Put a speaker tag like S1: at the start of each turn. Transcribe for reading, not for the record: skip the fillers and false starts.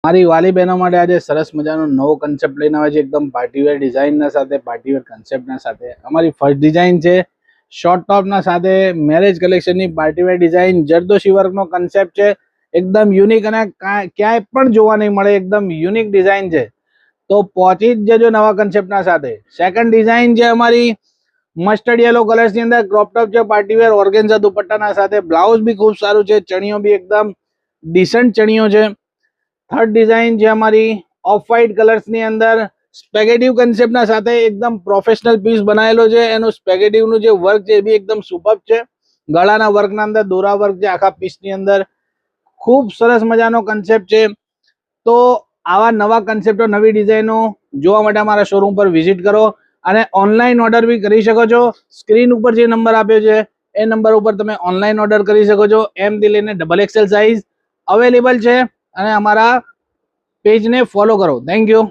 S1: મારી વાલી બહેનો માટે આજે સરસ મજાનો નવો કન્સેપ્ટ લઈને આવે છે, એકદમ પાર્ટીવેર ડિઝાઇનના સાથે, પાર્ટીવેર કન્સેપ્ટના સાથે. અમારી ફર્સ્ટ ડિઝાઇન છે શોર્ટ ટોપના સાથે મેરેજ કલેક્શનની પાર્ટીવેર ડિઝાઇન. જરદોશી વર્કનો કન્સેપ્ટ છે, એકદમ યુનિક અને ક્યાંય પણ જોવા નહીં મળે, એકદમ યુનિક ડિઝાઇન છે. તો પહોંચી જ જજો નવા કન્સેપ્ટના સાથે. સેકન્ડ ડિઝાઇન છે અમારી મસ્ટર્ડ યલો કલર્સની અંદર ક્રોપ ટોપ છે, પાર્ટીવેર ઓર્ગેન્ઝા દુપટ્ટાના સાથે. બ્લાઉઝ બી ખૂબ સારું છે, ચણિયો બી એકદમ ડિસન્ટ ચણિયો છે. થર્ડ ડિઝાઇન છે અમારી ઓફ વ્હાઇટ કલર્સની અંદર સ્પેગેટિવ કન્સેપ્ટના સાથે એકદમ પ્રોફેશનલ પીસ બનાવેલો છે. એનું સ્પેગેટિવનું જે વર્ક છે એ બી એકદમ સુપર છે. ગળાના વર્કના અંદર દોરા વર્ક છે આખા પીસની અંદર. ખૂબ સરસ મજાનો કન્સેપ્ટ છે. તો આવા નવા કન્સેપ્ટો, નવી ડિઝાઇનો જોવા માટે અમારા શોરૂમ પર વિઝિટ કરો અને ઓનલાઈન ઓર્ડર બી કરી શકો છો. સ્ક્રીન ઉપર જે નંબર આપ્યો છે એ નંબર ઉપર તમે ઓનલાઈન ઓર્ડર કરી શકો છો. M થી લઈને XXL સાઇઝ અવેલેબલ છે અને અમારા પેજને ફોલો કરો. Thank you.